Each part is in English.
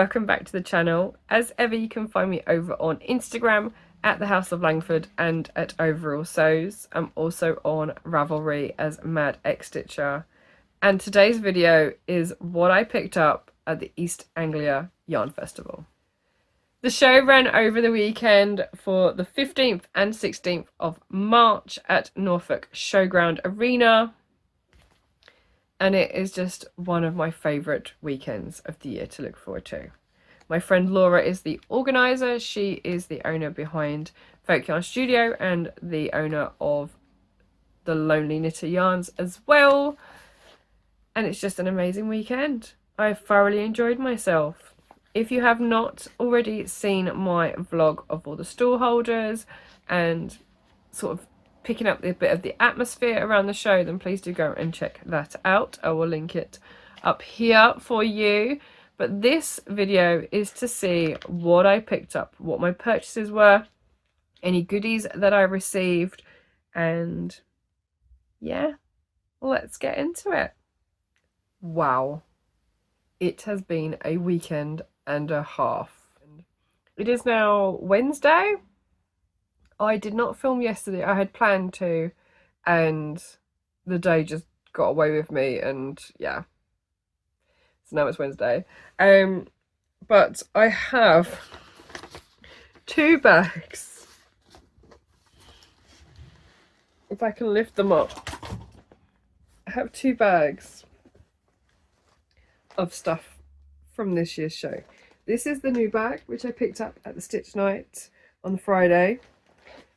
welcome back to the channel. As ever, you can find me over on Instagram at the House of Langford and at Overall Sews. I'm also on Ravelry as Mad X Stitcher. And today's video is what I picked up at the East Anglia Yarn Festival. The show ran over the weekend for the 15th and 16th of March at Norfolk Showground Arena. And it is just one of my favourite weekends of the year to look forward to. My friend Laura is the organiser. She is the owner behind Folk Yarn Studio and the owner of the Lonely Knitter Yarns as well. And it's just an amazing weekend. I thoroughly enjoyed myself. If you have not already seen my vlog of all the stall holders and sort of picking up a bit of the atmosphere around the show, then please do go and check that out. I will link it up here for you. But this video is to see what I picked up, what my purchases were, any goodies that I received, and yeah, let's get into it. Wow, it has been a weekend and a half. It is now Wednesday. I did not film yesterday. I had planned to, and the day just got away with me, and yeah. So now it's Wednesday. But I have 2 bags. If I can lift them up. I have 2 bags of stuff from this year's show. This is the new bag, which I picked up at the Stitch Night on Friday.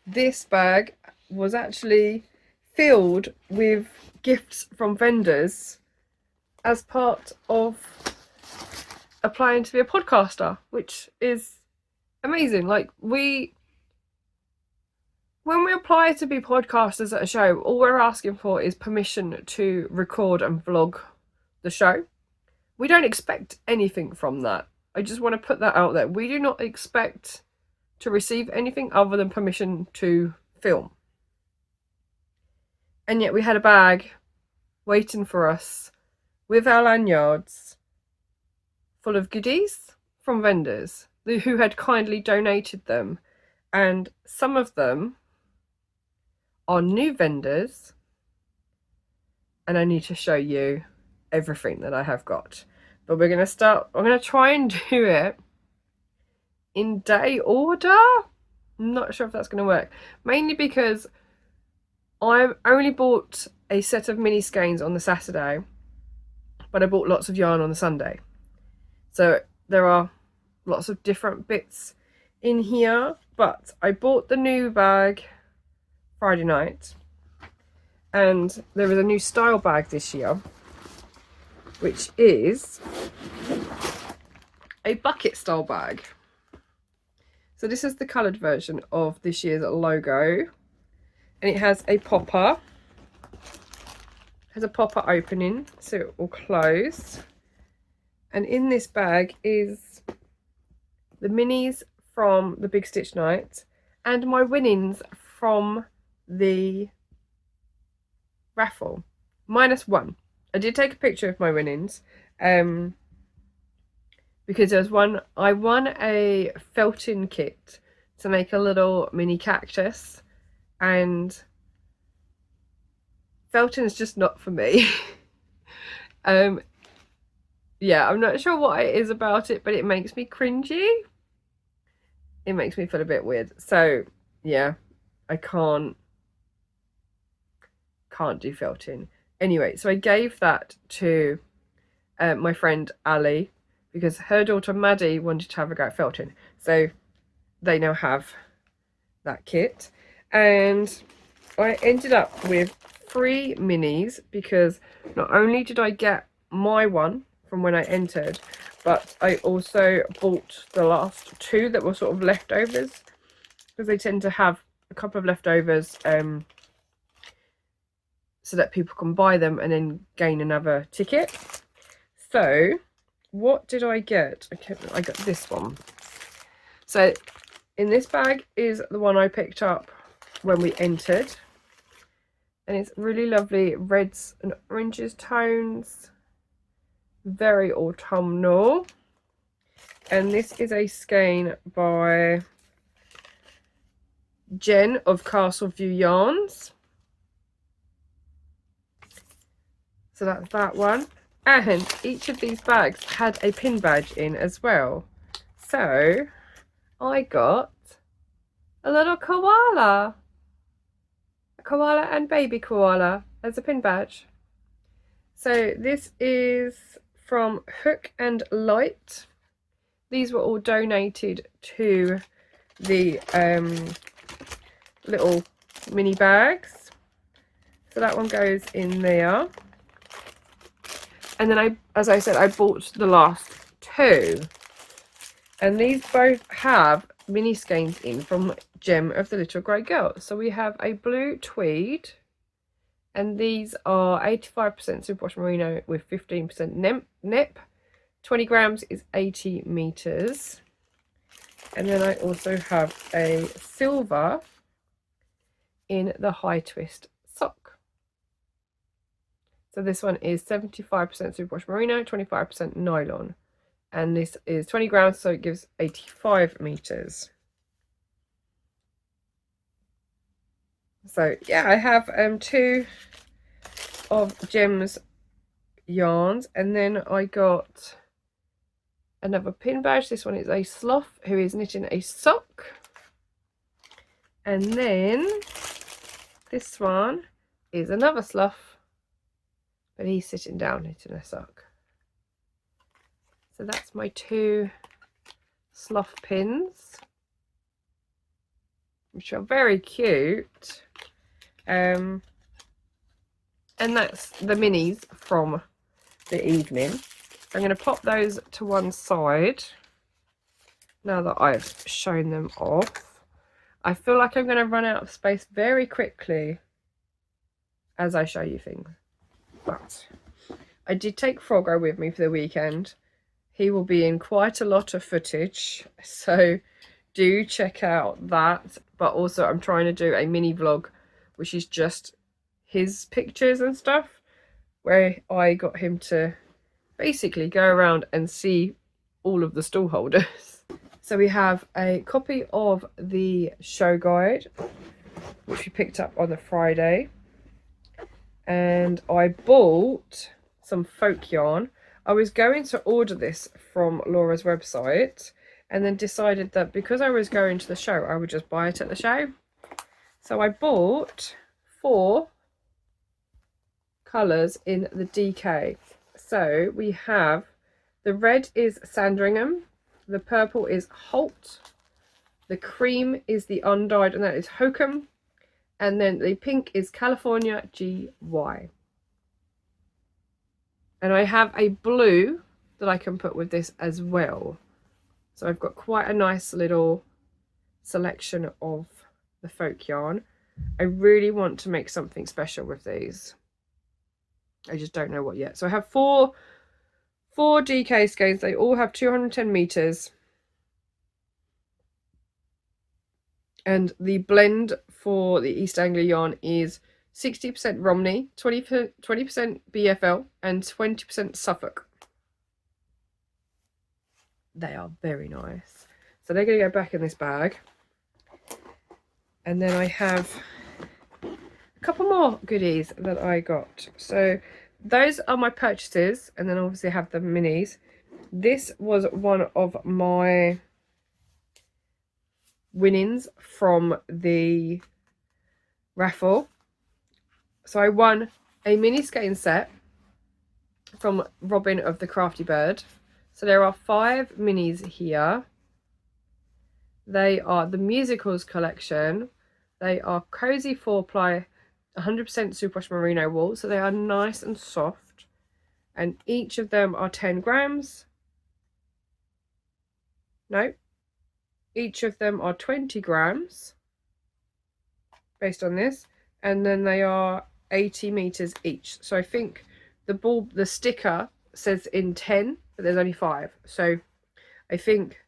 This bag was actually filled with gifts from vendors as part of applying to be a podcaster, which is amazing. Like, when we apply to be podcasters at a show, all we're asking for is permission to record and vlog the show. We don't expect anything from that. I just want to put that out there. We do not expect to receive anything other than permission to film. And yet we had a bag waiting for us with our lanyards full of goodies from vendors who had kindly donated them. And some of them are new vendors. And I need to show you everything that I have got. But I'm going to try and do it in day order. I'm not sure if that's going to work, mainly because I only bought a set of mini skeins on the Saturday, but I bought lots of yarn on the Sunday, so there are lots of different bits in here. But I bought the new bag Friday night, and there is a new style bag this year, which is a bucket style bag. So this is the coloured version of this year's logo, and it has a popper. It has a popper opening, so it will close. And in this bag is the minis from the Big Stitch Night and my winnings from the raffle, -1. I did take a picture of my winnings, because there was one. I won a felting kit to make a little mini cactus, and felting is just not for me. Yeah, I'm not sure what it is about it, but it makes me cringy. It makes me feel a bit weird. So yeah, I can't do felting. Anyway, so I gave that to my friend Ali, because her daughter Maddie wanted to have a go at felting. So they now have that kit. And I ended up with 3 minis, because not only did I get my one from when I entered, but I also bought the last 2 that were sort of leftovers, because they tend to have a couple of leftovers, so that people can buy them and then gain another ticket. So what did I get? Okay, I got this one. So in this bag is the one I picked up when we entered, and it's really lovely reds and oranges tones, very autumnal. and this is a skein by Jen of Castle View Yarns. So that's that one. And each of these bags had a pin badge in as well. So I got a little koala. A koala and baby koala as a pin badge. So this is from Hook and Light. These were all donated to the little mini bags. So that one goes in there. And then as I said, I bought the last two. And these both have mini skeins in from Gem of the Little Grey Girl. So we have a blue tweed. And these are 85% superwash merino with 15% nip. 20 grams is 80 meters. And then I also have a silver in the high twist sock. So this one is 75% superwash merino, 25% nylon. And this is 20 grams, so it gives 85 meters. So yeah, I have two of Gem's yarns, and then I got another pin badge. This one is a sloth who is knitting a sock. And then this one is another sloth, but he's sitting down knitting a sock. So that's my two sloth pins, which are very cute. And that's the minis from the evening. I'm going to pop those to one side now that I've shown them off. I feel like I'm going to run out of space very quickly as I show you things. But I did take Froggo with me for the weekend. He will be in quite a lot of footage, so do check out that. But also I'm trying to do a mini vlog, which is just his pictures and stuff, where I got him to basically go around and see all of the stall holders. So we have a copy of the show guide, which we picked up on the Friday. And I bought some folk yarn. I was going to order this from Laura's website and then decided that because I was going to the show, I would just buy it at the show. So I bought 4 colours in the DK. So we have, the red is Sandringham, the purple is Holt, the cream is the undyed, and that is Hokum, and then the pink is California GY. And I have a blue that I can put with this as well. So I've got quite a nice little selection of the folk yarn. I really want to make something special with these. I just don't know what yet. So I have four DK skeins. They all have 210 meters. And the blend for the East Anglia yarn is 60% Romney, 20% BFL, and 20% Suffolk. They are very nice. So they're going to go back in this bag. And then I have a couple more goodies that I got. So those are my purchases, and then obviously I have the minis. This was one of my winnings from the raffle. So I won a mini skein set from Robin of the Crafty Bird. So there are 5 minis here. They are the Musicals collection. They are cozy 4-ply 100% superwash merino wool. So they are nice and soft. And each of them are 10 grams. No. Each of them are 20 grams. Based on this. And then they are 80 meters each. So I think the sticker says in 10, but there's only 5. So I think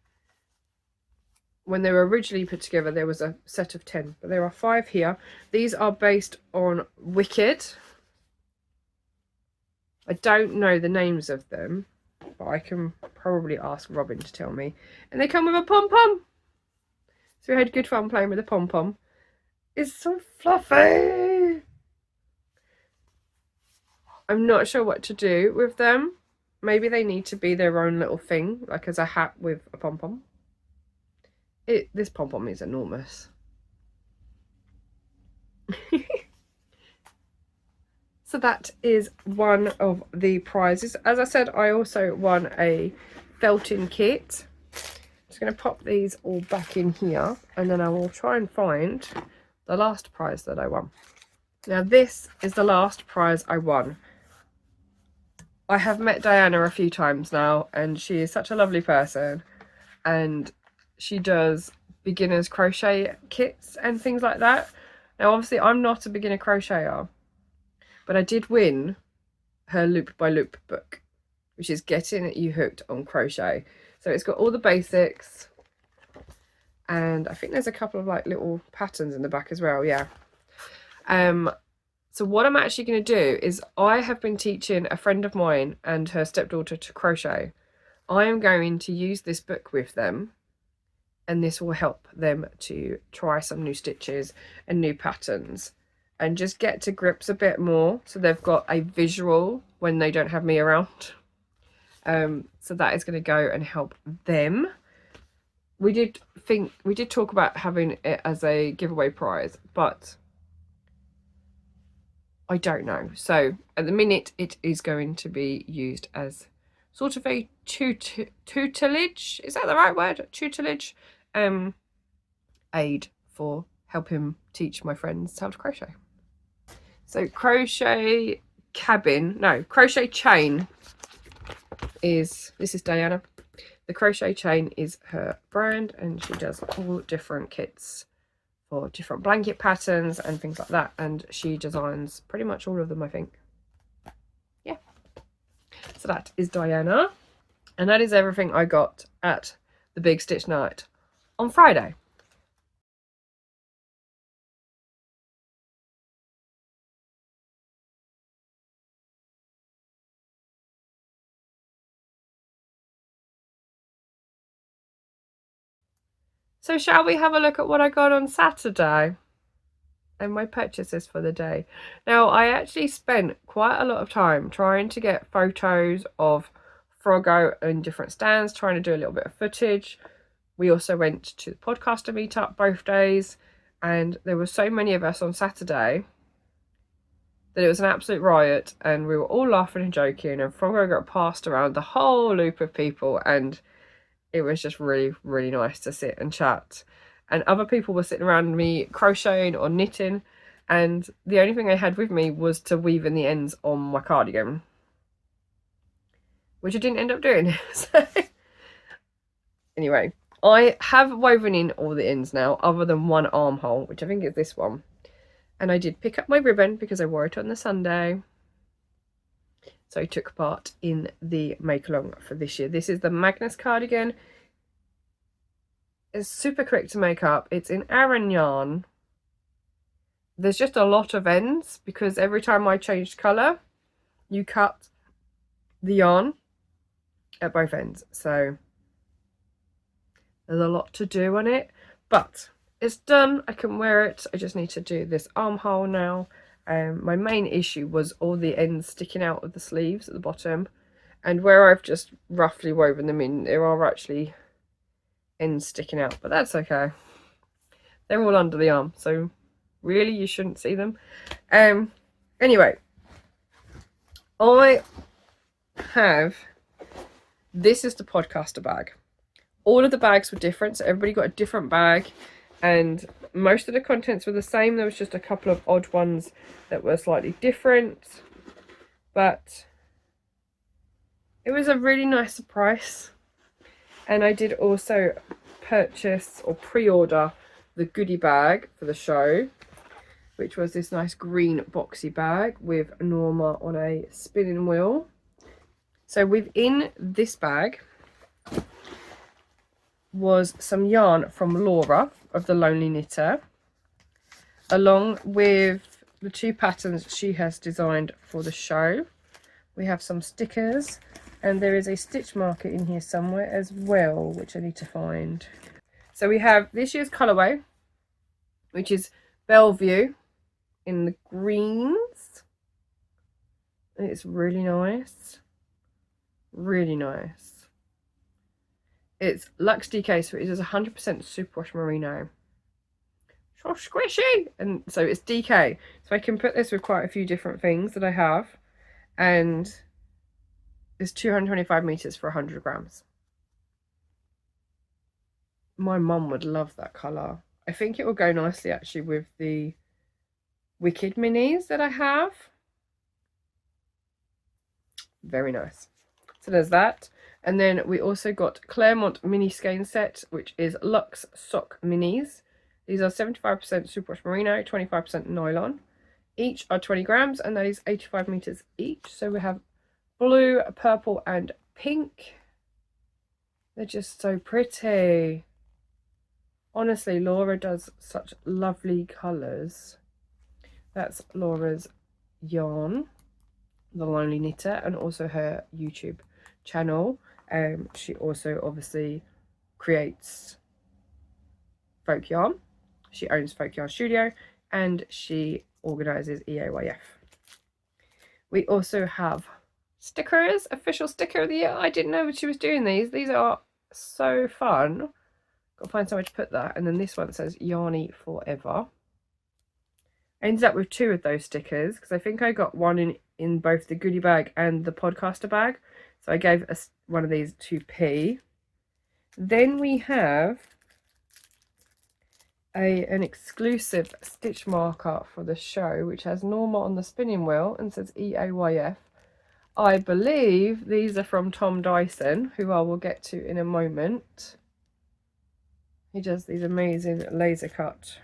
when they were originally put together, there was a set of 10, but there are 5 here. These are based on Wicked. I don't know the names of them. but I can probably ask Robin to tell me. And they come with a pom-pom. So we had good fun playing with the pom-pom. It's so fluffy. I'm not sure what to do with them. Maybe they need to be their own little thing, like as a hat with a pom-pom. This pom-pom is enormous. So that is one of the prizes. As I said, I also won a felting kit. Just going to pop these all back in here, and then I will try and find the last prize that I won. Now this is the last prize I won. I have met Diana a few times now, and she is such a lovely person, and she does beginners crochet kits and things like that. Now obviously I'm not a beginner crocheter, but I did win her loop by loop book, which is getting you hooked on crochet. So it's got all the basics, and I think there's a couple of like little patterns in the back as well. Yeah. So what I'm actually going to do is, I have been teaching a friend of mine and her stepdaughter to crochet. I am going to use this book with them, and this will help them to try some new stitches and new patterns and just get to grips a bit more, so they've got a visual when they don't have me around. So that is going to go and help them. We did talk about having it as a giveaway prize, but I don't know. So at the minute it is going to be used as sort of a tutelage, is that the right word? Tutelage aid for helping teach my friends how to crochet. So crochet chain is, this is Diana. The crochet chain is her brand, and she does all different kits for different blanket patterns and things like that, and she designs pretty much all of them, I think. Yeah, so that is Diana, and that is everything I got at the Big Stitch Night on Friday. So shall we have a look at what I got on Saturday and my purchases for the day? Now, I actually spent quite a lot of time trying to get photos of Froggo in different stands, trying to do a little bit of footage. We also went to the podcaster meetup both days, and there were so many of us on Saturday that it was an absolute riot, and we were all laughing and joking, and Froggo got passed around the whole loop of people, and it was just really, really nice to sit and chat. And other people were sitting around me crocheting or knitting, and the only thing I had with me was to weave in the ends on my cardigan, which I didn't end up doing. So anyway, I have woven in all the ends now, other than one armhole, which I think is this one. And I did pick up my ribbon because I wore it on the Sunday. So I took part in the make along for this year. This is the Magnus cardigan. It's super quick to make up. It's in Aran yarn. There's just a lot of ends because every time I changed colour, you cut the yarn at both ends. So there's a lot to do on it, but it's done. I can wear it. I just need to do this armhole now. My main issue was all the ends sticking out of the sleeves at the bottom, and where I've just roughly woven them in, there are actually ends sticking out, but that's okay. They're all under the arm, so really you shouldn't see them. Anyway, I have, this is the podcaster bag. All of the bags were different, so everybody got a different bag, and most of the contents were the same. There was just a couple of odd ones that were slightly different, but it was a really nice surprise. And I did also purchase or pre-order the goodie bag for the show, which was this nice green boxy bag with Norma on a spinning wheel. So within this bag was some yarn from Laura of the Lonely Knitter, along with the 2 patterns she has designed for the show. We have some stickers, And there is a stitch marker in here somewhere as well, which I need to find. So we have this year's colourway, which is Bellevue in the greens. And it's really nice. Really nice. It's Luxe DK, so it is 100% superwash merino. So squishy! And so it's DK. So I can put this with quite a few different things that I have. And it's 225 meters for 100 grams. My mum would love that colour. I think it will go nicely actually with the Wicked minis that I have. Very nice. So there's that. And then we also got Claremont mini skein set, which is Luxe sock minis. These are 75% superwash merino, 25% nylon. Each are 20 grams, and that is 85 meters each. So we have blue, purple, and pink. They're just so pretty. Honestly, Laura does such lovely colours. That's Laura's yarn, The Lonely Knitter, and also her YouTube channel. She also obviously creates folk yarn. She owns Folk Yarn Studio, and she organises EAYF. We also have stickers, official sticker of the year. I didn't know she was doing these. These are so fun. Got to find somewhere to put that. And then this one says Yarny Forever. I ended up with 2 of those stickers because I think I got one in both the goodie bag and the podcaster bag. So I gave one of these to P. Then we have an exclusive stitch marker for the show, which has Norma on the spinning wheel and says EAYF. I believe these are from Tom Dyson, who I will get to in a moment. He does these amazing laser cut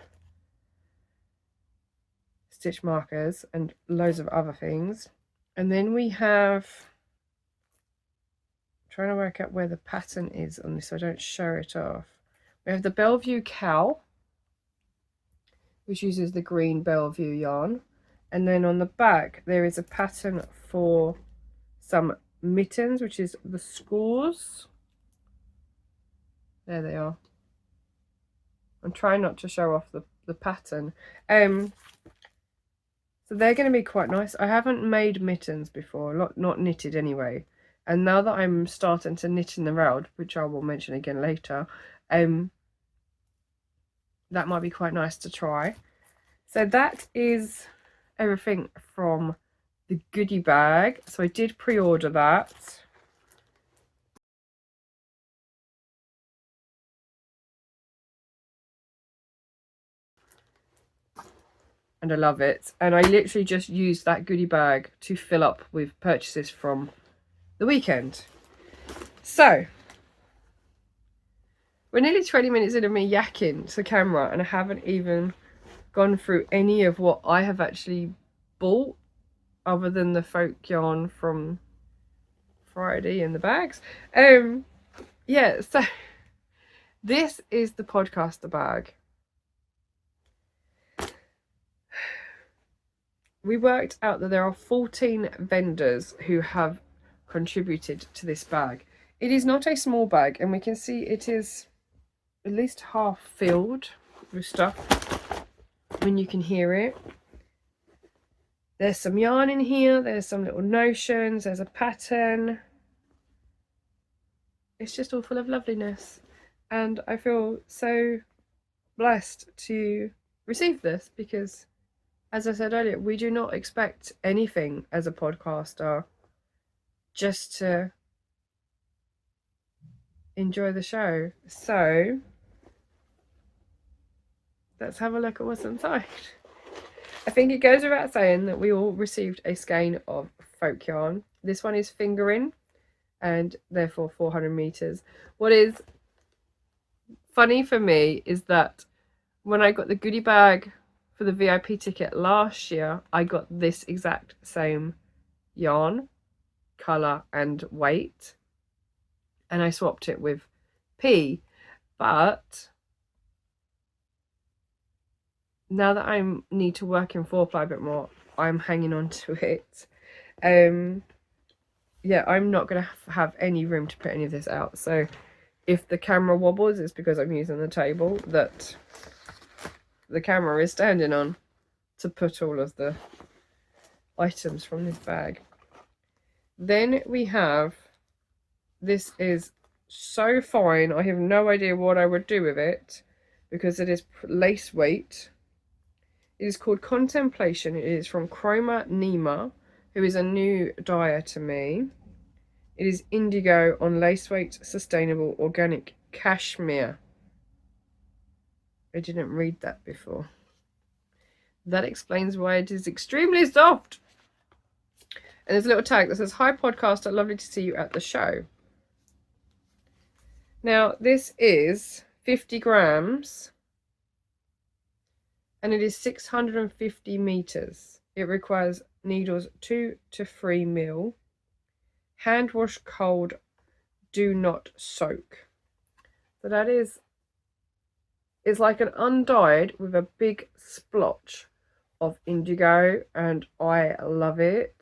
stitch markers and loads of other things. And then we have, I'm trying to work out where the pattern is on this so I don't show it off. We have the Bellevue cow, which uses the green Bellevue yarn. And then on the back there is a pattern for some mittens, which is the scores. There they are. I'm trying not to show off the pattern. So they're going to be quite nice. I haven't made mittens before, not knitted anyway. And now that I'm starting to knit in the round, which I will mention again later, that might be quite nice to try. So that is everything from the goodie bag. So I did pre-order that. And I love it. And I literally just used that goodie bag to fill up with purchases from the weekend. So we're nearly 20 minutes into me yakking to camera, and I haven't even gone through any of what I have actually bought other than the folk yarn from Friday in the bags. Yeah, so this is the podcaster bag. We worked out that there are 14 vendors who have contributed to this bag. It is not a small bag, and we can see it is at least half filled with stuff when you can hear it. There's some yarn in here, there's some little notions, there's a pattern. It's just all full of loveliness, and I feel so blessed to receive this because, as I said earlier, we do not expect anything as a podcaster, just to enjoy the show. So let's have a look at what's inside. I think it goes without saying that we all received a skein of folk yarn. This one is fingering and therefore 400 meters. What is funny for me is that when I got the goodie bag for the VIP ticket last year, I got this exact same yarn, colour and weight, and I swapped it with P. But now that I need to work in 4-ply a bit more, I'm hanging on to it. yeah, I'm not going to have any room to put any of this out. So if the camera wobbles, it's because I'm using the table that the camera is standing on to put all of the items from this bag. Then we have, this is so fine, I have no idea what I would do with it because it is lace weight. It is called Contemplation. It is from Chroma Nima, who is a new dyer to me. It is indigo on lace weight, sustainable, organic cashmere. I didn't read that before. That explains why it is extremely soft. And there's a little tag that says, "Hi podcaster, lovely to see you at the show." Now this is 50 grams and it is 650 meters. It requires needles 2 to 3 mil. Hand wash cold, do not soak. So that is, it's like an undyed with a big splotch of indigo, and I love it.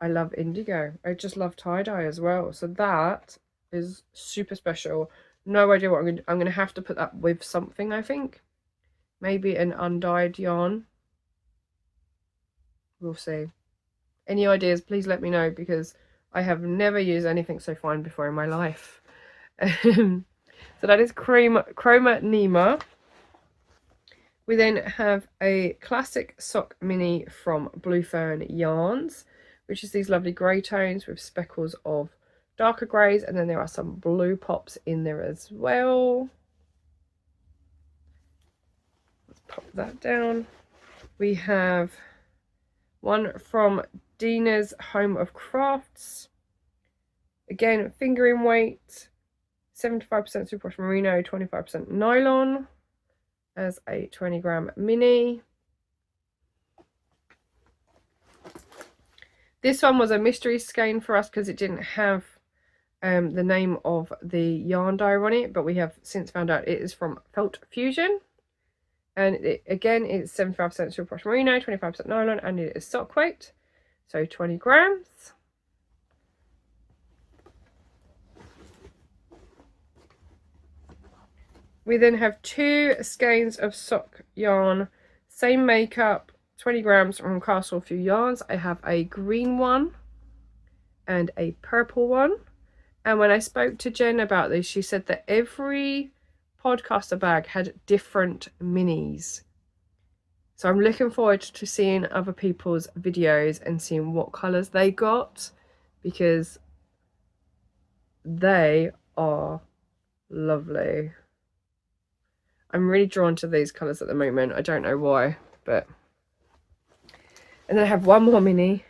I love indigo. I just love tie-dye as well. So that is super special. No idea what I'm going to do. I'm going to have to put that with something, I think. Maybe an undyed yarn. We'll see. Any ideas, please let me know, because I have never used anything so fine before in my life. So that is Chroma Nima. We then have a classic sock mini from Blue Fern Yarns, which is these lovely grey tones with speckles of darker greys, and then there are some blue pops in there as well. Let's pop that down. We have one from Dina's Home of Crafts. Again, fingering weight, 75% superwash merino, 25% nylon, as a 20 gram mini. This one was a mystery skein for us because it didn't have the name of the yarn dyer on it, but we have since found out it is from Felt Fusion. And again, it's 75% superwash merino, 25% nylon, and it is sock weight, so 20 grams. We then have 2 skeins of sock yarn, same makeup, 20 grams from Castle Few Yarns. I have a green one and a purple one. And when I spoke to Jen about this, she said that every podcaster bag had different minis. So I'm looking forward to seeing other people's videos and seeing what colours they got, because they are lovely. I'm really drawn to these colours at the moment. I don't know why, but... And then I have one more mini.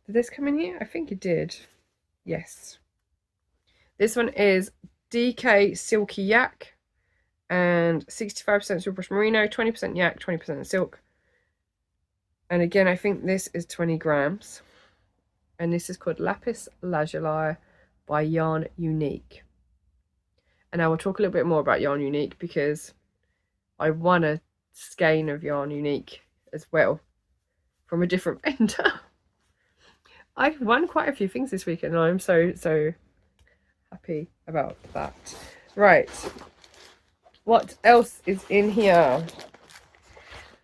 Did this come in here? I think it did. Yes. This one is DK Silky Yak and 65% superwash merino, 20% yak, 20% silk. And again, I think this is 20 grams. And this is called Lapis Lazuli by Yarn Unique. And I will talk a little bit more about Yarn Unique because I won a skein of Yarn Unique as well from a different vendor. I've won quite a few things this week and I'm so happy about that. Right, what else is in here?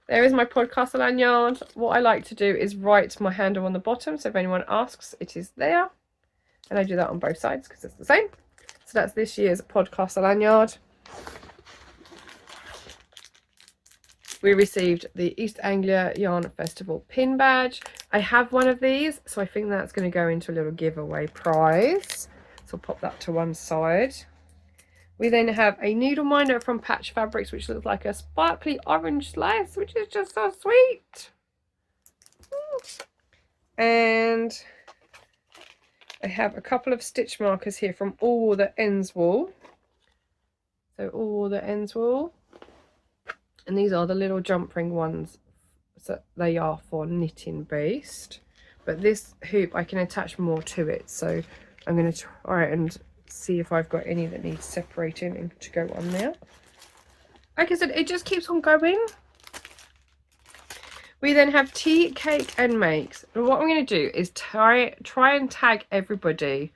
There is my podcaster lanyard. What I like to do is write my handle on the bottom, so if anyone asks, it is there. And I do that on both sides because it's the same. So that's this year's podcaster lanyard. We received the East Anglia Yarn Festival pin badge. I have one of these, so I think that's going to go into a little giveaway prize. So I'll pop that to one side. We then have a needle minder from Patch Fabrics, which looks like a sparkly orange slice, which is just so sweet. And I have a couple of stitch markers here from All the Ends Wool. So All the Ends Wool. And these are the little jump ring ones. So they are for knitting based. But this hoop, I can attach more to it. So I'm going to try and see if I've got any that need separating and to go on there. Like I said, it just keeps on going. We then have tea, cake and makes. And what I'm going to do is try and tag everybody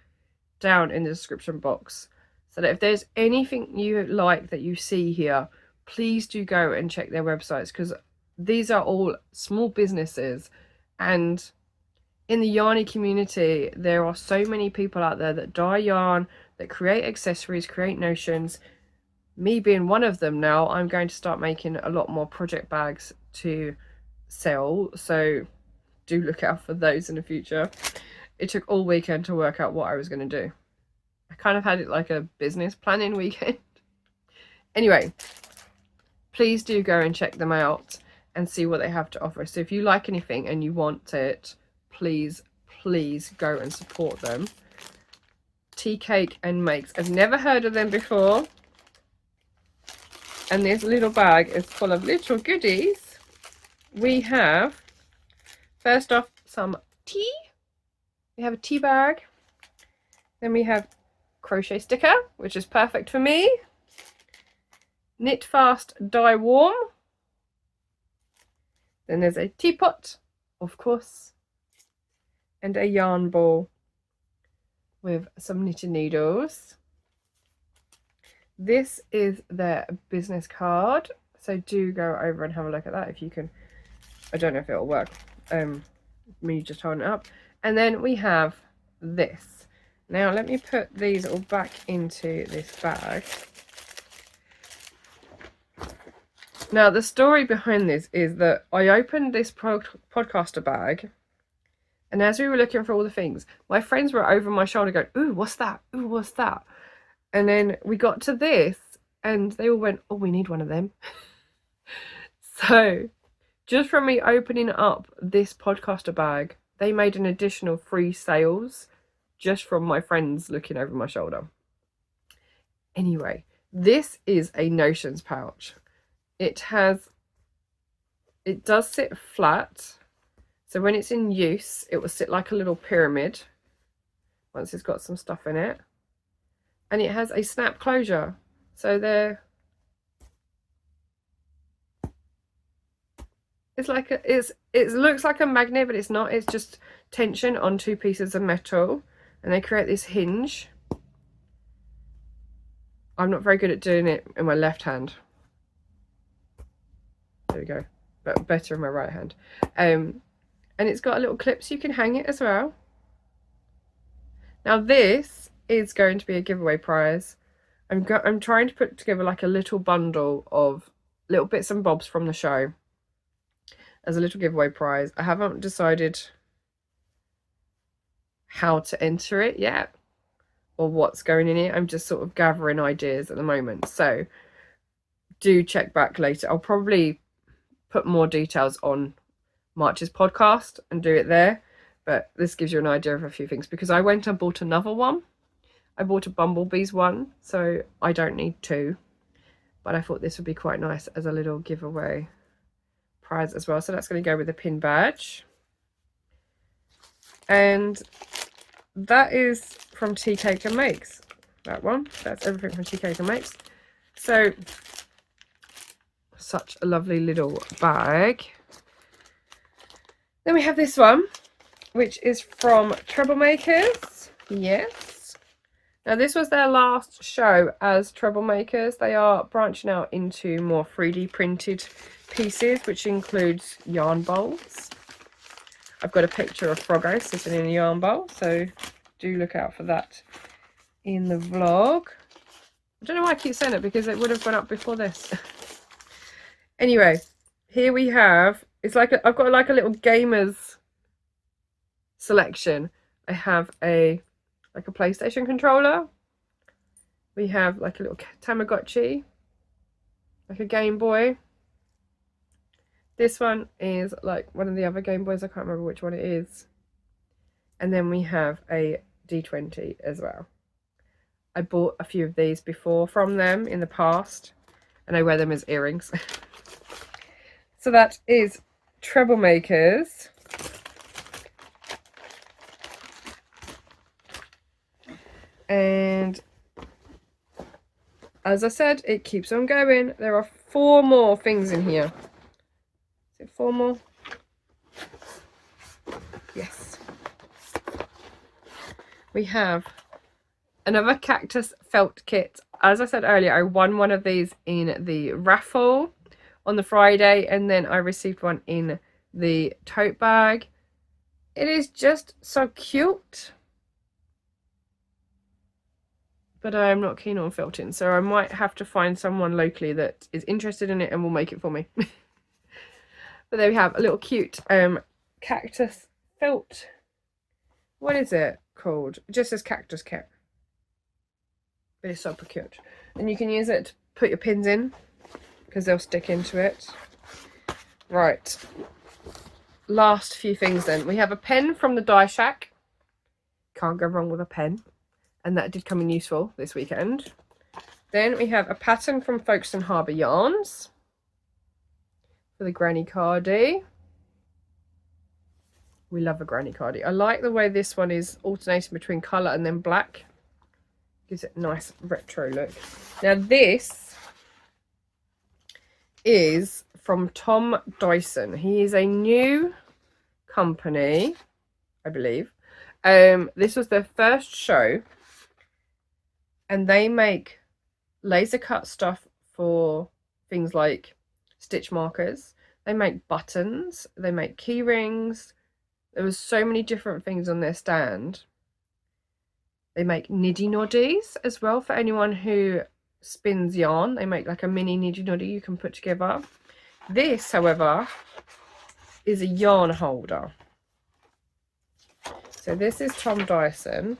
down in the description box, so that if there's anything you like that you see here, please do go and check their websites, because these are all small businesses, and in the yarny community there are so many people out there that dye yarn, that create accessories, create notions. Me being one of them now, I'm going to start making a lot more project bags to sell, so do look out for those in the future. It took all weekend to work out what I was going to do. I kind of had it like a business planning weekend. Anyway, please do go and check them out and see what they have to offer. So if you like anything and you want it, please go and support them. Tea, cake and makes. I've never heard of them before. And this little bag is full of little goodies. We have, first off, some tea. We have a tea bag. Then we have crochet sticker, which is perfect for me. Knit fast, dye warm. Then there's a teapot, of course, and a yarn ball with some knitting needles. This is their business card, so do go over and have a look at that if you can. I don't know if it'll work, me just holding it up. And then we have this. Now let me put these all back into this bag. Now the story behind this is that I opened this podcaster bag, and as we were looking for all the things, my friends were over my shoulder going, "Ooh, what's that? Ooh, what's that?" And then we got to this and they all went, "Oh, we need one of them." So just from me opening up this podcaster bag, they made an additional 3 sales just from my friends looking over my shoulder. Anyway, this is a notions pouch. It does sit flat, so when it's in use it will sit like a little pyramid once it's got some stuff in it, and it has a snap closure, so there it's like it looks like a magnet, but it's not. It's just tension on 2 pieces of metal, and they create this hinge. I'm not very good at doing it in my left hand. There we go, but better in my right hand. And it's got a little clip so you can hang it as well. Now this is going to be a giveaway prize. I'm trying to put together like a little bundle of little bits and bobs from the show as a little giveaway prize. I haven't decided how to enter it yet or what's going in it. I'm just sort of gathering ideas at the moment, so do check back later. I'll probably put more details on March's podcast and do it there, but this gives you an idea of a few things, because I went and bought another one. I bought a bumblebees one, so I don't need 2, but I thought this would be quite nice as a little giveaway prize as well. So that's going to go with the pin badge, and that is from Tea Cake and Makes. That one, that's everything from Tea Cake and Makes. So such a lovely little bag. Then we have this one, which is from Troublemakers. Yes. Now this was their last show as Troublemakers. They are branching out into more 3D printed pieces, which includes yarn bowls. I've got a picture of Froggo sitting in a yarn bowl, so do look out for that in the vlog. I don't know why I keep saying it, because it would have gone up before this. Anyway, here we have, it's like I've got like a little gamers selection. I have like a PlayStation controller. We have like a little Tamagotchi, like a Game Boy. This one is like one of the other Game Boys. I can't remember which one it is. And then we have a D20 as well. I bought a few of these before from them in the past, and I wear them as earrings. So that is Troublemakers. And as I said, it keeps on going. There are 4 more things in here. Is it 4 more? we have another cactus felt kit. As I said earlier, I won one of these in the raffle on the Friday, and then I received one in the tote bag. It is just so cute, but I am not keen on felting, so I might have to find someone locally that is interested in it and will make it for me. But there we have a little cute cactus felt. What is it called? It just says cactus kit, but it's super cute, and you can use it to put your pins in because they'll stick into it. Right, last few things then. We have a pen from the Die Shack. Can't go wrong with a pen, and that did come in useful this weekend. Then we have a pattern from Folkestone Harbour Yarns for the granny cardie. We love a granny cardie. I like the way this one is alternating between colour and then black. Gives it a nice retro look. Now this is from Tom Dyson. He is a new company, I believe. This was their first show, and they make laser cut stuff for things like stitch markers. They make buttons, they make key rings. There was so many different things on their stand. They make niddy noddies as well for anyone who spins yarn. They make like a mini niddy noddy you can put together. This, however, is a yarn holder. So this is Tom Dyson.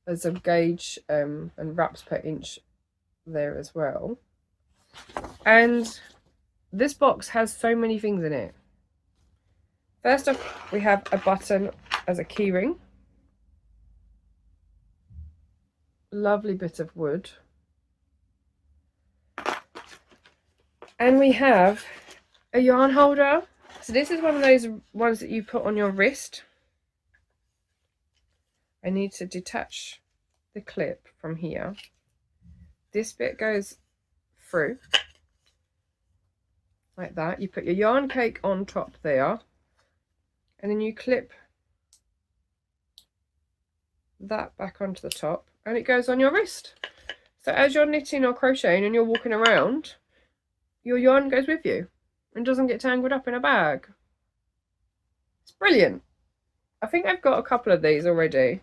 There's a gauge and wraps per inch there as well. And this box has so many things in it. First up, we have a button as a key ring. Lovely bit of wood. And we have a yarn holder. So this is one of those ones that you put on your wrist. I need to detach the clip from here. This bit goes through like that. You put your yarn cake on top there, and then you clip that back onto the top, and it goes on your wrist. So as you're knitting or crocheting and you're walking around, your yarn goes with you and doesn't get tangled up in a bag. It's brilliant. I think I've got a couple of these already.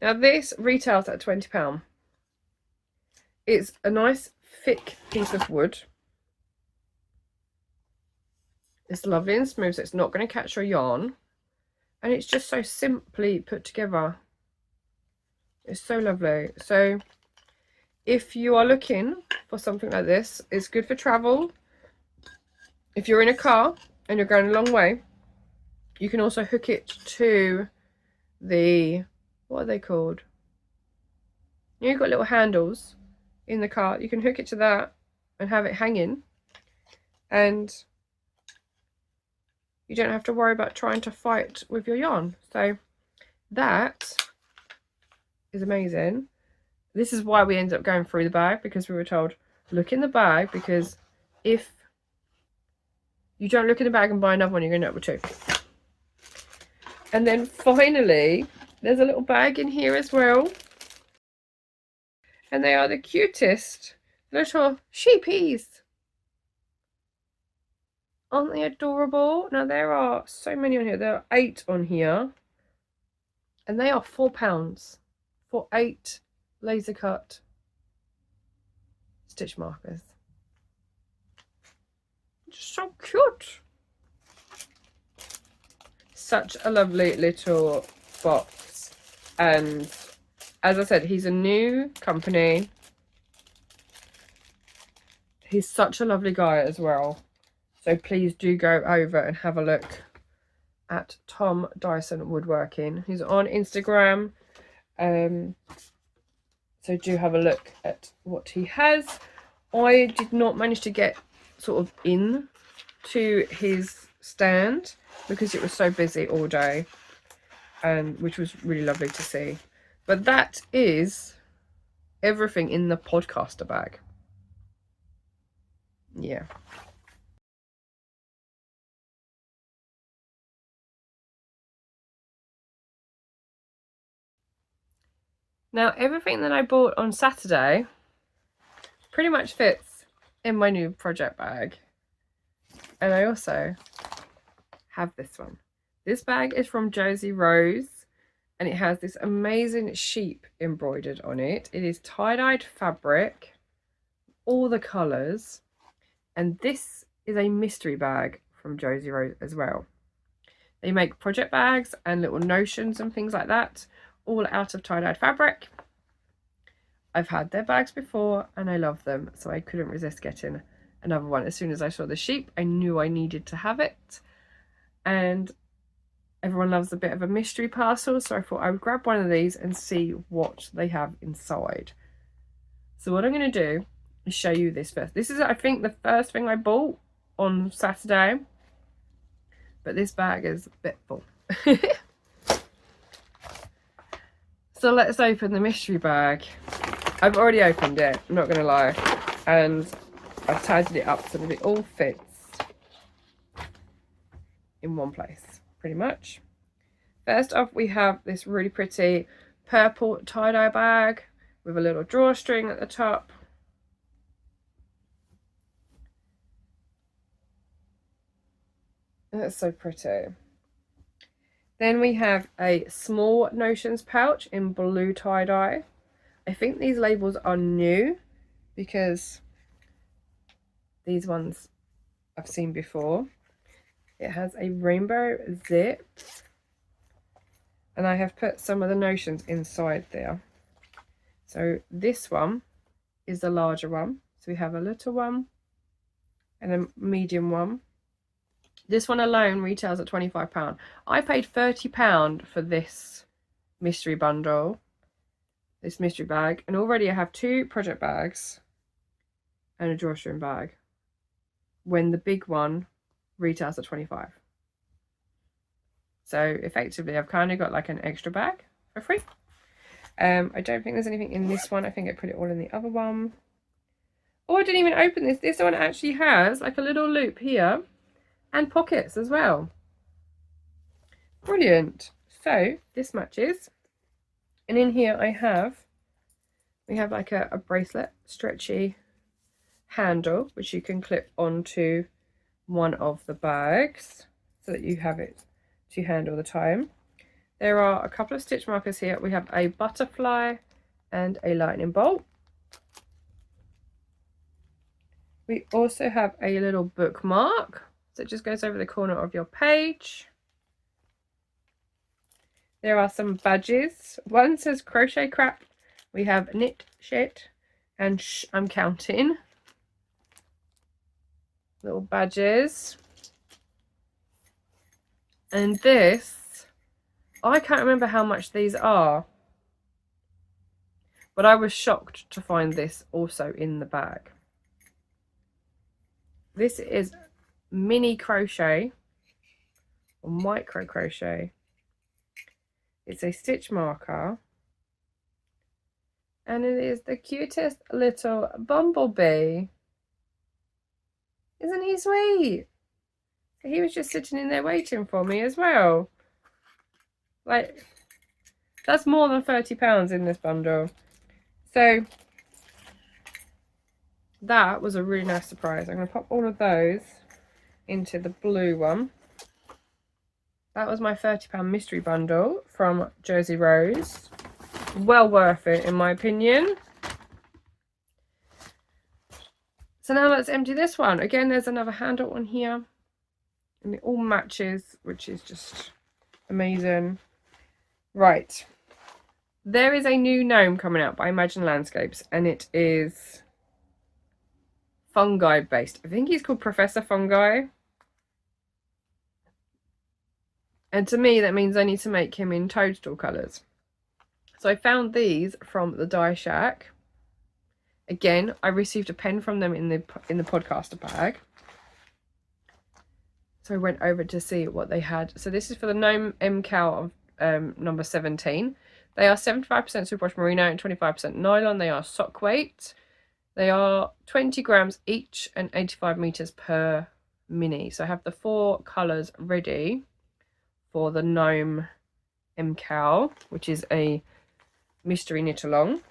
Now this retails at £20. It's a nice thick piece of wood. It's lovely and smooth, so it's not going to catch your yarn. And it's just so simply put together. It's so lovely. So if you are looking for something like this, it's good for travel. If you're in a car and you're going a long way, you can also hook it to the, what are they called? You've got little handles in the car. You can hook it to that and have it hanging, and you don't have to worry about trying to fight with your yarn. So that is amazing. This is why we ended up going through the bag, because we were told, look in the bag, because if you don't look in the bag and buy another one, you're going to end up with two. And then finally, there's a little bag in here as well. And they are the cutest little sheepies. Aren't they adorable? Now there are so many on here. There are 8 on here. And they are £4 for 8 laser cut stitch markers. Just so cute. Such a lovely little box. And as I said, he's a new company. He's such a lovely guy as well. So please do go over and have a look at Tom Dyson Woodworking. He's on Instagram. So do have a look at what he has. I did not manage to get sort of in to his stand because it was so busy all day, and which was really lovely to see. But that is everything in the podcaster bag. Yeah. Now everything that I bought on Saturday pretty much fits in my new project bag. And I also have this one. This bag is from Josie Rose and it has this amazing sheep embroidered on it. It is tie-dyed fabric, all the colours, and this is a mystery bag from Josie Rose as well. They make project bags and little notions and things like that, all out of tie-dyed fabric. I've had their bags before and I love them, so I couldn't resist getting another one. As soon as I saw the sheep, I knew I needed to have it. And everyone loves a bit of a mystery parcel, so I thought I would grab one of these and see what they have inside. So what I'm going to do is show you this first. This is, I think, the first thing I bought on Saturday, but this bag is a bit full. So let's open the mystery bag. I've already opened it, I'm not going to lie, and I've tidied it up so that it all fits in one place, pretty much. First off, we have this really pretty purple tie-dye bag with a little drawstring at the top. That's so pretty. Then we have a small notions pouch in blue tie-dye. I think these labels are new because these ones I've seen before. It has a rainbow zip, and I have put some of the notions inside there. So this one is the larger one. So we have a little one and a medium one. This one alone retails at £25. I paid £30 for this mystery bundle, this mystery bag, and already I have 2 project bags and a drawstring bag when the big one retails at £25. So effectively I've kind of got like an extra bag for free. I don't think there's anything in this one. I think I put it all in the other one. Oh, I didn't even open this. This one actually has like a little loop here and pockets as well. Brilliant. So this matches. And in here we have like a bracelet, stretchy handle, which you can clip onto one of the bags so that you have it to hand all the time. There are a couple of stitch markers here. We have a butterfly and a lightning bolt. We also have a little bookmark, so it just goes over the corner of your page. There are some badges. One says crochet crap. We have knit shit and I'm counting. Little badges. And this, I can't remember how much these are, but I was shocked to find this also in the bag. This is mini crochet or micro crochet. It's a stitch marker and it is the cutest little bumblebee. Isn't he sweet? He was just sitting in there waiting for me as well. Like, that's more than £30 in this bundle. So that was a really nice surprise. I'm going to pop all of those into the blue one. That was my £30 mystery bundle from Josie Rose. Well worth it in my opinion. So now let's empty this one. Again, there's another handle on here. And it all matches, which is just amazing. Right. There is a new gnome coming out by Imagine Landscapes. And it is fungi based. I think he's called Professor Fungi. And to me, that means I need to make him in toadstool colours. So I found these from the Die Shack. Again, I received a pen from them in the podcaster bag. So I went over to see what they had. So this is for the Gnome MCal of number 17. They are 75% superwash merino and 25% nylon. They are sock weight. They are 20 grams each and 85 meters per mini. So I have the 4 colors ready for the Gnome MCal, which is a mystery knit along.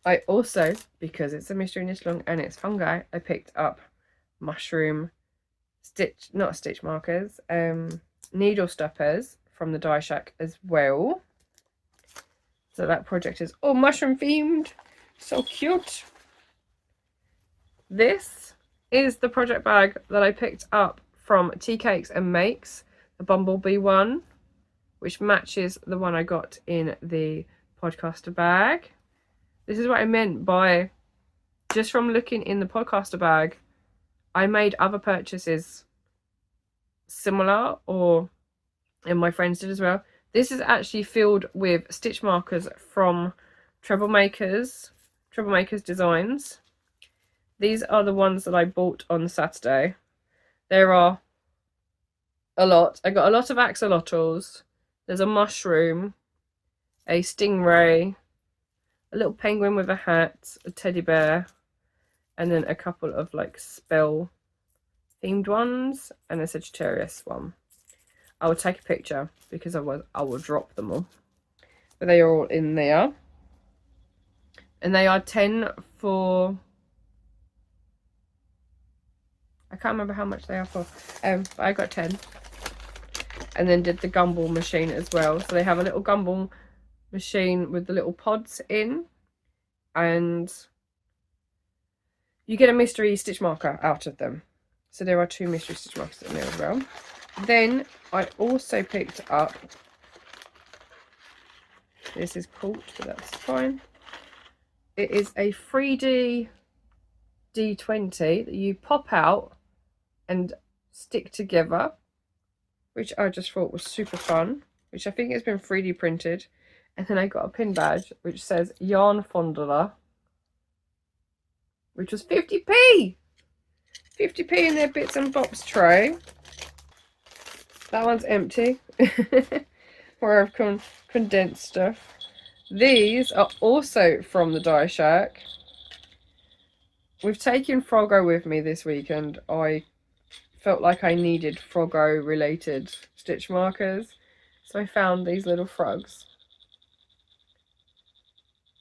I also, because it's a mystery knit along and it's fungi, I picked up mushroom not stitch markers, needle stoppers from the Dye Shack as well. So that project is all mushroom themed. So cute. This is the project bag that I picked up from Tea Cakes and Makes, the bumblebee one, which matches the one I got in the podcaster bag. This is what I meant by, just from looking in the podcaster bag, I made other purchases similar, and my friends did as well. This is actually filled with stitch markers from Troublemakers Designs. These are the ones that I bought on Saturday. There are a lot. I got a lot of axolotls. There's a mushroom, a stingray, a little penguin with a hat, a teddy bear, and then a couple of like spell themed ones, and a Sagittarius one. I will take a picture because I will drop them all. But they are all in there. And they are 10 for... I can't remember how much they are for. But I got 10. And then did the gumball machine as well. So they have a little gumball machine with the little pods in. And you get a mystery stitch marker out of them. So there are 2 mystery stitch markers in there as well. Then I also picked up, this is corked, but that's fine. It is a 3D D20 that you pop out and stick together, which I just thought was super fun, which I think has been 3D printed. And then I got a pin badge which says Yarn Fondler, which was 50p! 50p in their bits and bobs tray. That one's empty, where I've condensed stuff. These are also from the Dye Shack. We've taken Froggo with me this weekend. I felt like I needed Froggo related stitch markers, so I found these little frogs.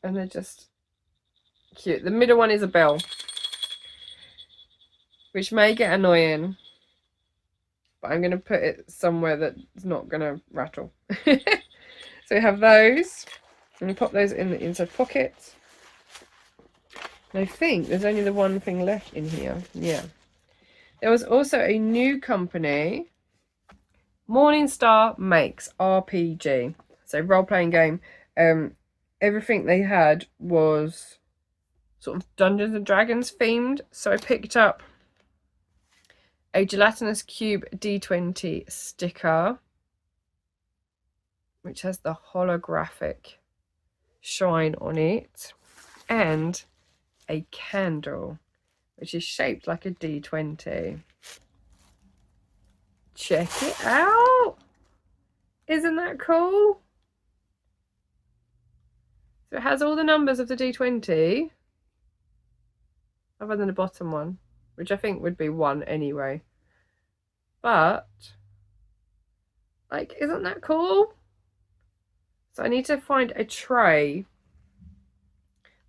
And they're just cute. The middle one is a bell, which may get annoying, but I'm going to put it somewhere that's not going to rattle. So we have those. I'm going to pop those in the inside pocket. And I think there's only the one thing left in here. Yeah. There was also a new company, Morningstar Makes RPG. So role-playing game. Everything they had was sort of Dungeons and Dragons themed. So I picked up a gelatinous cube D20 sticker, which has the holographic shine on it, and a candle, which is shaped like a D20. Check it out! Isn't that cool? So it has all the numbers of the D20, other than the bottom one, which I think would be 1 anyway. But, like, isn't that cool? So I need to find a tray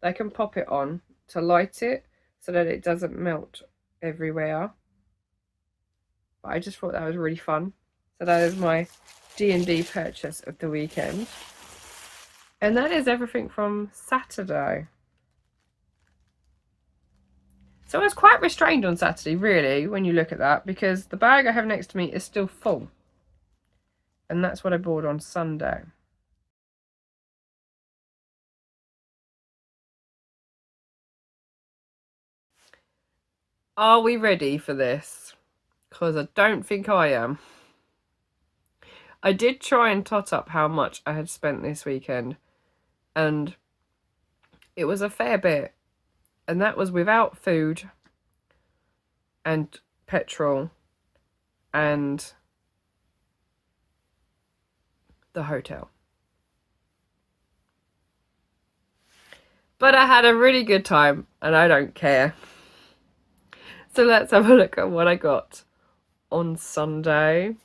that I can pop it on to light it so that it doesn't melt everywhere. But I just thought that was really fun. So that is my D&D purchase of the weekend. And that is everything from Saturday. So I was quite restrained on Saturday, really, when you look at that, because the bag I have next to me is still full. And that's what I bought on Sunday. Are we ready for this? Because I don't think I am. I did try and tot up how much I had spent this weekend, and it was a fair bit. And that was without food and petrol and the hotel. But I had a really good time and I don't care. So let's have a look at what I got on Sunday.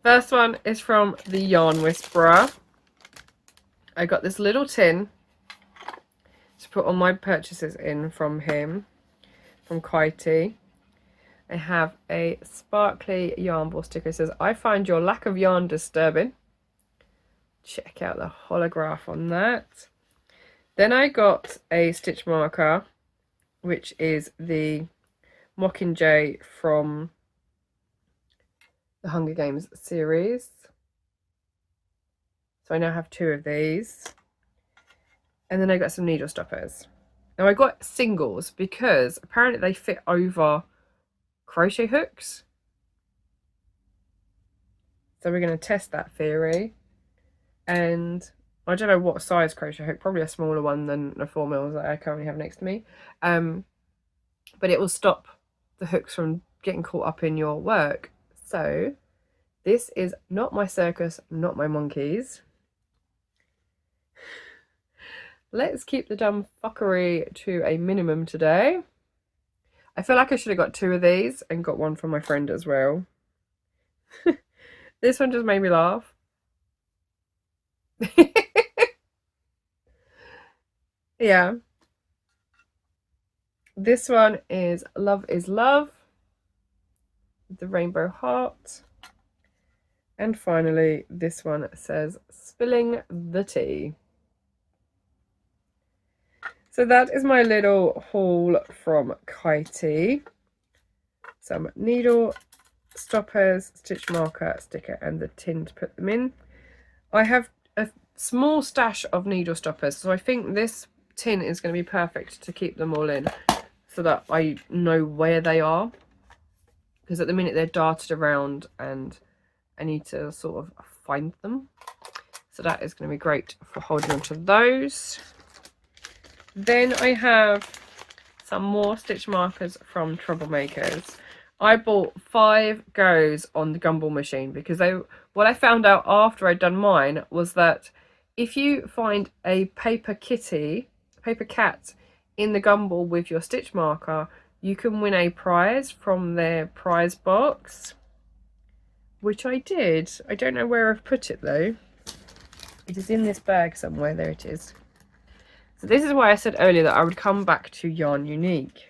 First one is from the Yarn Whisperer. I got this little tin to put all my purchases in from him, from Kitey. I have a sparkly yarn ball sticker. It says, I find your lack of yarn disturbing. Check out the holograph on that. Then I got a stitch marker, which is the Mockingjay from the Hunger Games series. So I now have 2 of these. And then I got some needle stoppers. Now I got singles because apparently they fit over crochet hooks. So we're going to test that theory. And I don't know what size crochet hook, probably a smaller one than the 4mm that I currently have next to me. But it will stop the hooks from getting caught up in your work. So this is not my circus, not my monkeys. Let's keep the dumb fuckery to a minimum today. I feel like I should have got 2 of these and got one for my friend as well. This one just made me laugh. Yeah. This one is Love is Love. The rainbow heart. And finally, this one says Spilling the Tea. So that is my little haul from Kitey. Some needle stoppers, stitch marker, sticker, and the tin to put them in. I have a small stash of needle stoppers, so I think this tin is going to be perfect to keep them all in so that I know where they are. Because at the minute they're darted around and I need to sort of find them. So that is going to be great for holding on to those. Then I have some more stitch markers from Troublemakers. I bought 5 goes on the gumball machine because what I found out after I'd done mine was that if you find a paper cat in the gumball with your stitch marker, you can win a prize from their prize box, which I did. I don't know where I've put it though. It is in this bag somewhere. There it is. So this is why I said earlier that I would come back to Yarn Unique,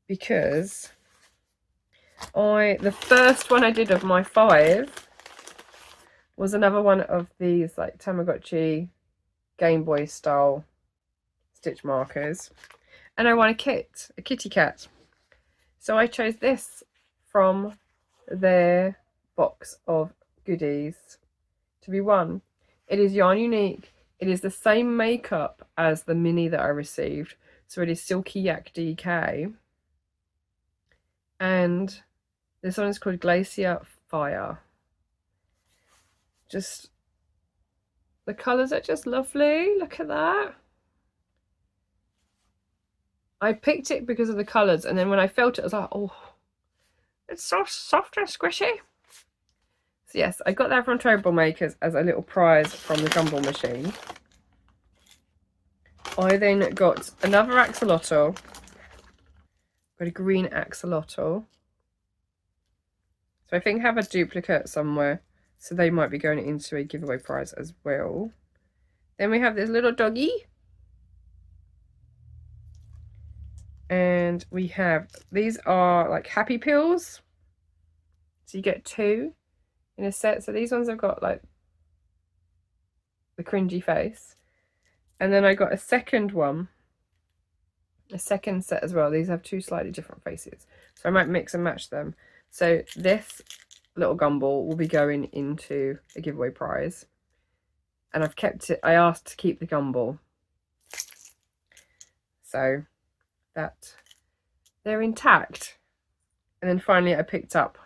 because the first one I did of my 5 was another one of these like Tamagotchi Game Boy style stitch markers, and I won a kitty cat. So I chose this from their box of goodies to be won. It is Yarn Unique. It is the same makeup as the mini that I received. So it is Silky Yak DK. And this one is called Glacier Fire. Just, the colours are just lovely. Look at that. I picked it because of the colours. And then when I felt it, I was like, oh, it's so soft and squishy. So yes, I got that from Troublemakers as a little prize from the gumball machine. I then got another axolotl. Got a green axolotl. So I think I have a duplicate somewhere. So they might be going into a giveaway prize as well. Then we have this little doggy. And we have, these are like happy pills. So you get 2 in a set. So these ones have got like the cringy face. And then I got a second one, a second set as well. These have 2 slightly different faces. So I might mix and match them. So this little gumball will be going into a giveaway prize. And I've kept it, I asked to keep the gumball. So that they're intact. And then finally I picked up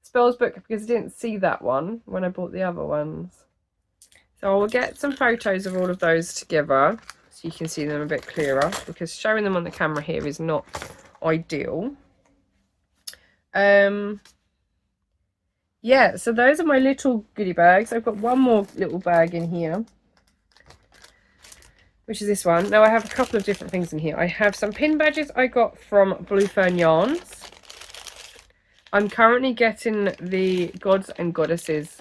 Spells book because I didn't see that one when I bought the other ones. So I will get some photos of all of those together so you can see them a bit clearer, because showing them on the camera here is not ideal. Yeah, so those are my little goodie bags. I've got one more little bag in here, which is this one. Now I have a couple of different things in here. I have some pin badges I got from Blue Fern Yarns. I'm currently getting the Gods and Goddesses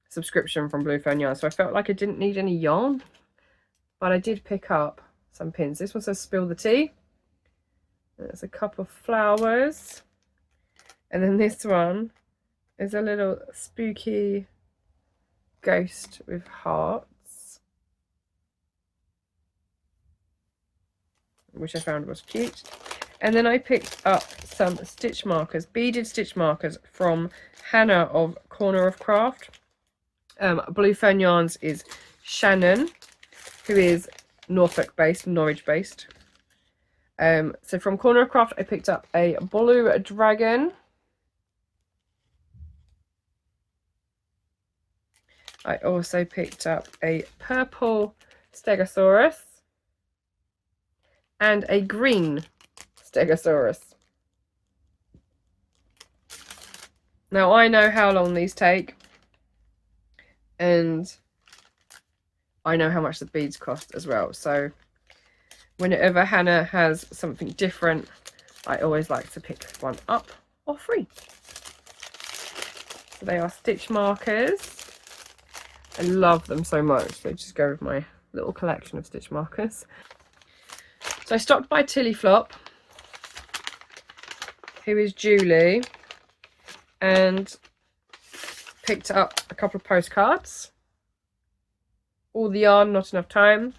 subscription from Blue Fern Yarn, so I felt like I didn't need any yarn, but I did pick up some pins. This one says Spill the Tea. There's a cup of flowers, and then this one is a little spooky ghost with hearts, which I found was cute. And then I picked up some stitch markers, beaded stitch markers from Hannah of Corner of Craft. Blue Fern Yarns is Shannon, who is Norfolk based, Norwich based. So from Corner of Craft I picked up a blue dragon. I also picked up a purple stegosaurus and a green stegosaurus. Now I know how long these take, and I know how much the beads cost as well, so whenever Hannah has something different, I always like to pick one up or free. So they are stitch markers. I love them so much. They just go with my little collection of stitch markers. So I stopped by Tilly Flop, who is Julie, and picked up a couple of postcards. All the yarn, not enough time.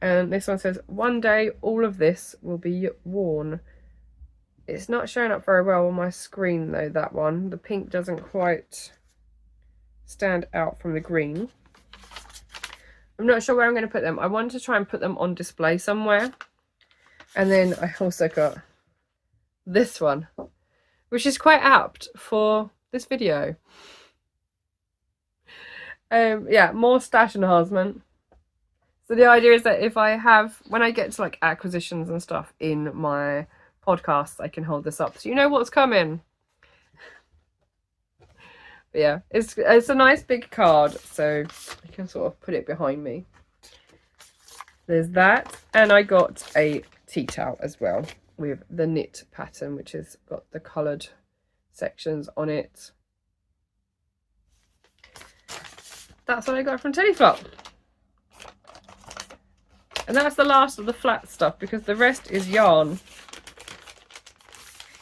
And this one says, one day all of this will be worn. It's not showing up very well on my screen though, that one. The pink doesn't quite stand out from the green. I'm not sure where I'm going to put them. I wanted to try and put them on display somewhere. And then I also got this one, which is quite apt for this video. Yeah, more stash enhancement. So the idea is that if I have, when I get to like acquisitions and stuff in my podcast, I can hold this up so you know what's coming. But yeah, it's a nice big card, so I can sort of put it behind me. There's that, and I got a tea towel as well with the knit pattern, which has got the coloured sections on it. That's what I got from Teleflop. And that's the last of the flat stuff, because the rest is yarn,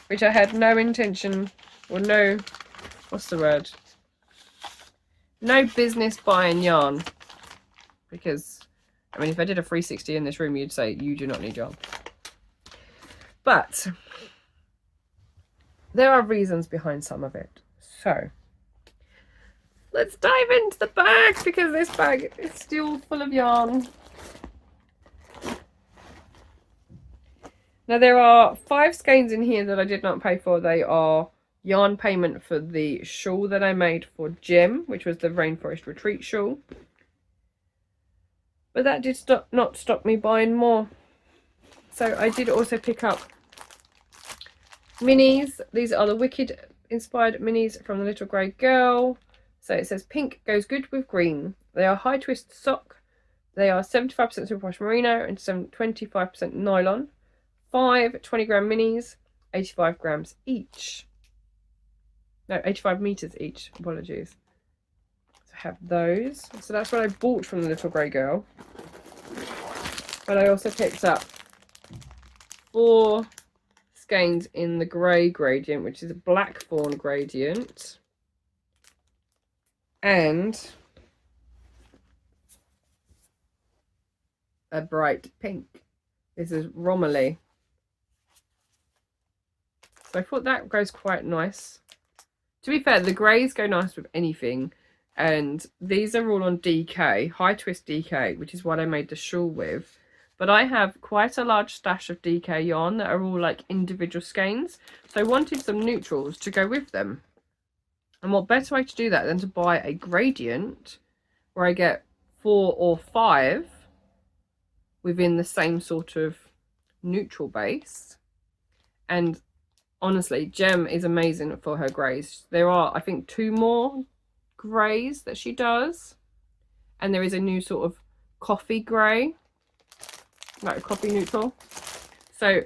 which I had no intention, or no, what's the word? No business buying yarn. Because, I mean, if I did a 360 in this room, you'd say you do not need yarn. But there are reasons behind some of it. So let's dive into the bag, because this bag is still full of yarn. Now there are 5 skeins in here that I did not pay for. They are yarn payment for the shawl that I made for Jem, which was the Rainforest Retreat shawl. But that did not stop me buying more. So I did also pick up minis. These are the Wicked inspired minis from the Little Grey Girl. So it says pink goes good with green. They are high twist sock. They are 75% superwash merino and 25% nylon. 5 20-gram minis, 85 grams each. No, 85 meters each. Apologies. So I have those. So that's what I bought from the Little Grey Girl. But I also picked up 4 skeins in the grey gradient, which is a black fawn gradient. And a bright pink. This is Romilly. So I thought that goes quite nice. To be fair, the greys go nice with anything. And these are all on DK, high twist DK, which is what I made the shawl with. But I have quite a large stash of DK yarn that are all like individual skeins. So I wanted some neutrals to go with them. And what better way to do that than to buy a gradient where I get 4 or 5 within the same sort of neutral base. And honestly, Jem is amazing for her greys. There are, I think, 2 more greys that she does. And there is a new sort of coffee grey, like a coffee neutral. So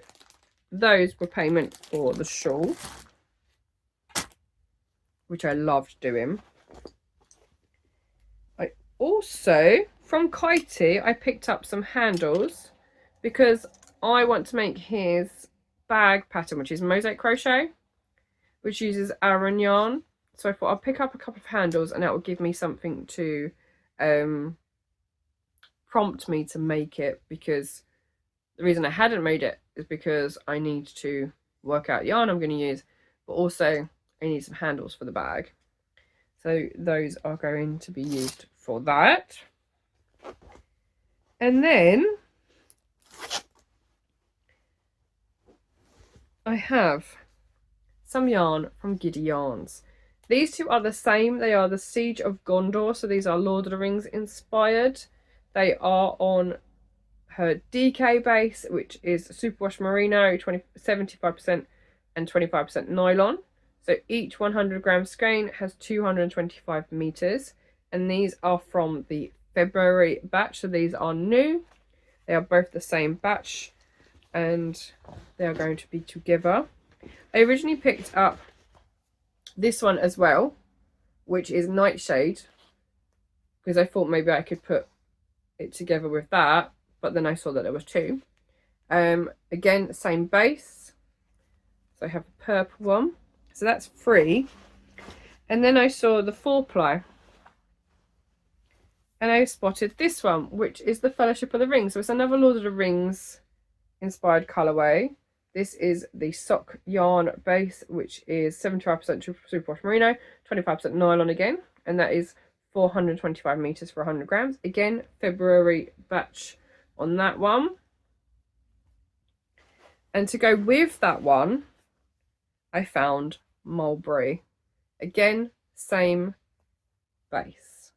those were payment for the shawl, which I loved doing. I also, from Kitey, I picked up some handles because I want to make his bag pattern, which is mosaic crochet, which uses Aran yarn. So I thought I'll pick up a couple of handles and that will give me something to prompt me to make it, because the reason I hadn't made it is because I need to work out yarn I'm going to use, but also I need some handles for the bag. So those are going to be used for that. And then I have some yarn from Giddy Yarns. These two are the same. They are the Siege of Gondor. So these are Lord of the Rings inspired. They are on her DK base, which is superwash merino, 75% and 25% nylon. So each 100 gram skein has 225 meters, and these are from the February batch. So these are new. They are both the same batch, and they are going to be together. I originally picked up this one as well, which is Nightshade, because I thought maybe I could put it together with that, but then I saw that there was two. Again, same base. So I have a purple one, so that's free. And then I saw the 4-ply, and I spotted this one, which is the Fellowship of the Ring. So it's another Lord of the Rings inspired colourway. This is the sock yarn base, which is 75% superwash merino, 25% nylon again, and that is 425 meters for 100 grams. Again, February batch on that one. And to go with that one, I found mulberry. Again, same base.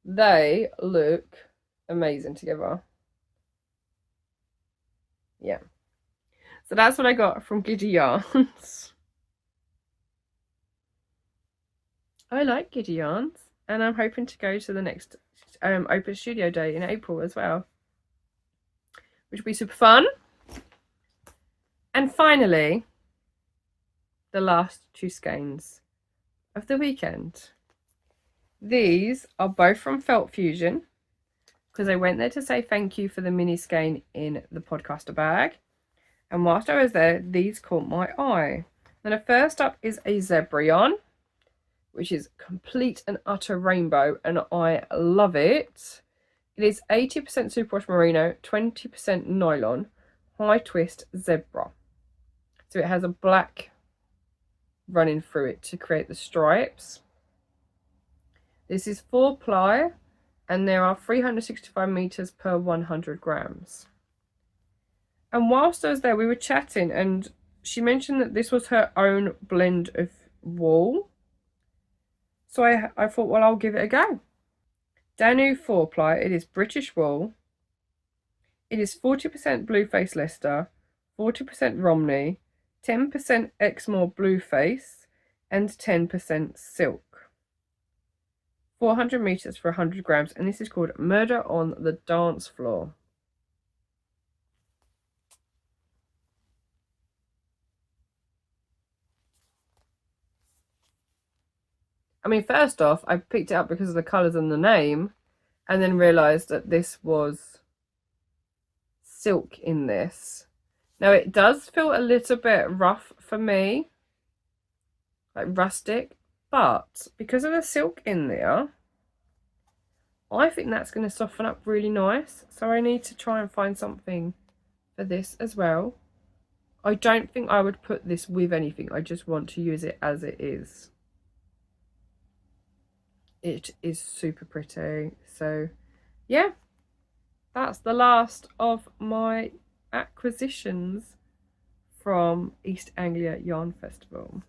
They look amazing together. Yeah. So that's what I got from Giddy Yarns. I like Giddy Yarns, and I'm hoping to go to the next open studio day in April as well, which will be super fun. And finally, the last two skeins of the weekend. These are both from Felt Fusion, because I went there to say thank you for the mini skein in the podcaster bag. And whilst I was there, these caught my eye. Now, the first up is a zebra yarn, which is complete and utter rainbow, and I love it. It is 80% superwash merino, 20% nylon, high twist zebra. So it has a black running through it to create the stripes. This is 4-ply, and there are 365 meters per 100 grams. And whilst I was there, we were chatting, and she mentioned that this was her own blend of wool. So I thought, well, I'll give it a go. Danu 4-ply, it is British wool. It is 40% Blueface Leicester, 40% Romney, 10% Exmoor Blueface, and 10% silk. 400 meters for 100 grams, and this is called Murder on the Dance Floor. I mean, first off, I picked it up because of the colours and the name, and then realised that this was silk in this. Now, it does feel a little bit rough for me, like rustic, but because of the silk in there, I think that's going to soften up really nice. So I need to try and find something for this as well. I don't think I would put this with anything. I just want to use it as it is. It is super pretty. So yeah, that's the last of my acquisitions from East Anglia Yarn Festival.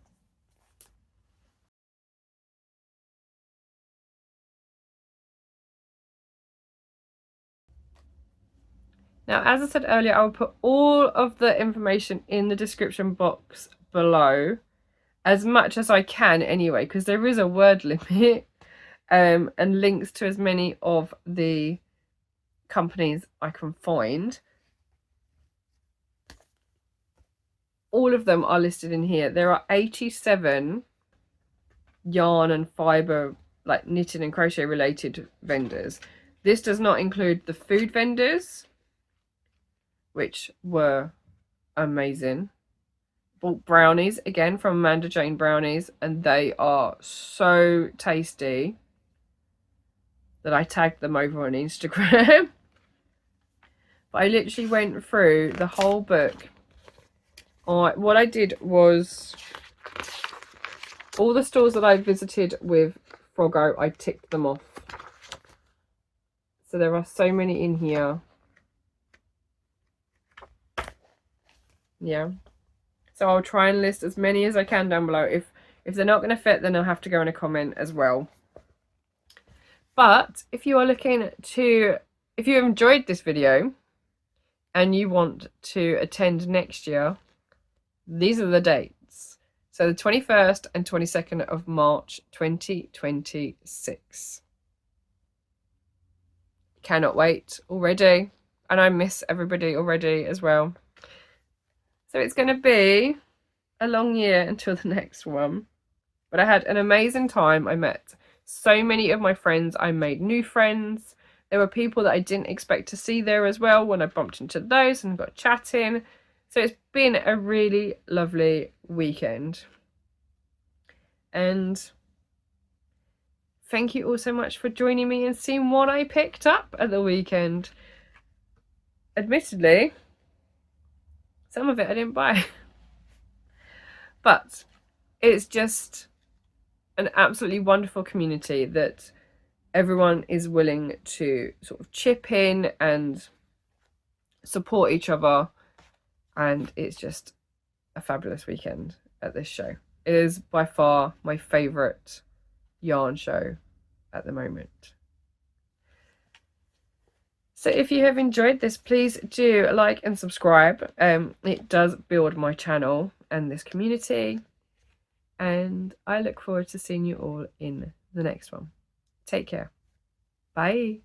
Now, as I said earlier, I will put all of the information in the description box below, as much as I can anyway, because there is a word limit, and links to as many of the companies I can find. all of them are listed in here. There are 87 yarn and fibre, like knitting and crochet related vendors. This does not include the food vendors, which were amazing. Bought brownies again from Amanda Jane Brownies, and they are so tasty that I tagged them over on Instagram. But I literally went through the whole book. What I did was all the stores that I visited with Froggo, I ticked them off. So there are so many in here. Yeah. So I'll try and list as many as I can down below. If they're not going to fit, then I'll have to go in a comment as well. But if you are looking to, if you have enjoyed this video and you want to attend next year, these are the dates. So the 21st and 22nd of March 2026. Cannot wait already. And I miss everybody already as well. So it's going to be a long year until the next one. But I had an amazing time. I met so many of my friends. I made new friends. There were people that I didn't expect to see there as well when I bumped into those and got chatting. So it's been a really lovely weekend. And thank you all so much for joining me and seeing what I picked up at the weekend. Admittedly, some of it I didn't buy. But it's just an absolutely wonderful community that everyone is willing to sort of chip in and support each other. And it's just a fabulous weekend at this show. It is by far my favourite yarn show at the moment. So if you have enjoyed this, please do like and subscribe. It does build my channel and this community. And I look forward to seeing you all in the next one. Take care. Bye.